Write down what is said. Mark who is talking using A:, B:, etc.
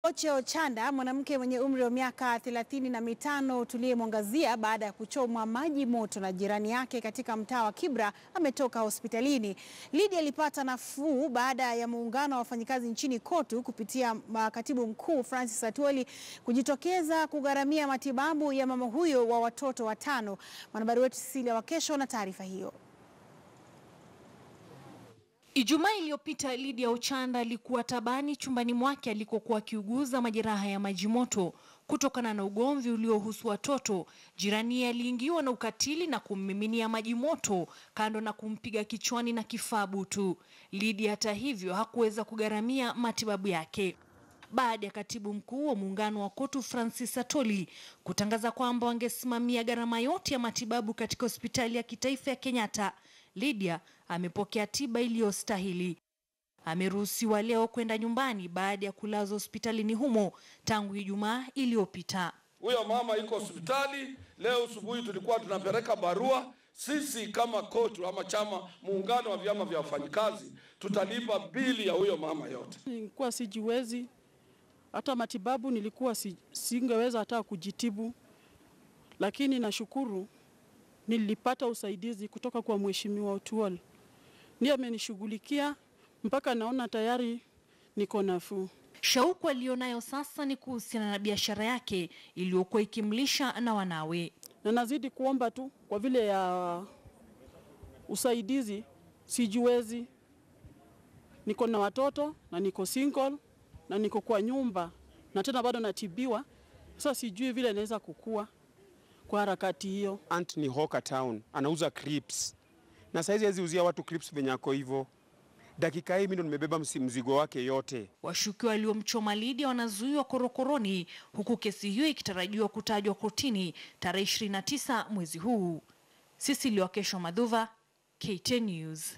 A: Ochanda, mwanamke mwenye umri wa miaka 35 tuliyemwangazia baada ya kuchomwa maji moto na jirani yake katika mtaa wa Kibra, ametoka hospitalini. Lydia alipata nafuu baada ya muungano wa wafanyikazi nchini COTU kupitia Katibu Mkuu Francis Atwoli kujitokeza kugharamia matibabu ya mama huyo wa watoto 5. Mwanahabari wetu Cecilia Wakesho na taarifa hiyo.
B: Ijumaa iliyopita Lydia Ochanda alikuwa tabani chumbani mwake alikokuwa akiuguza majeraha ya maji moto kutokana na ugomvi uliohusu watoto. Jirani aliingiwa na ukatili na kummiminia maji moto kando na kumpiga kichwani na kifaa butu. Lydia hata hivyo hakuweza kugharamia matibabu yake. Baada ya Katibu Mkuu wa muungano wa COTU Francis Atwoli kutangaza kwamba wangesimamia gharama yote ya matibabu katika hospitali ya kitaifa ya Kenyatta, Lydia amepokea tiba iliyostahili. Ameruhusiwa leo kwenda nyumbani baada ya kulazwa hospitalini humo tangu Ijumaa iliyopita.
C: Huyo mama yuko hospitali. Leo asubuhi tulikuwa tunapeleka barua. Sisi kama COTU ama chama muungano wa vyama vya wafanyikazi tutalipa bili ya huyo mama yote.
D: Nilikuwa sijiwezi, hata matibabu nilikuwa singeweza hata kujitibu, lakini nashukuru nilipata usaidizi kutoka kwa Mheshimiwa Atwoli. Ndiye amenishughulikia mpaka naona tayari niko nafuu.
B: Shauku alionayo sasa ni kuhusiana na biashara yake iliyokuwa ikimlisha na wanawe.
D: Na nazidi kuomba tu kwa vile ya usaidizi, sijiwezi. Niko na watoto na niko single na niko kwa nyumba na tena bado natibiwa. Sasa sijui vile naweza kukua kwa harakati hiyo.
E: Anthony Hawker Town anauza clips. Na saizi haziuzia watu clips venye yako hivyo. Dakika hii mimi ndo nimebeba mzigo wake yote.
B: Washukiwa waliomchoma Lydia wanazuiwa korokoroni, huku kesi hiyo ikitarajiwa kutajwa kotini tarehe 29 mwezi huu. Cecilia Wakesho, KTN News.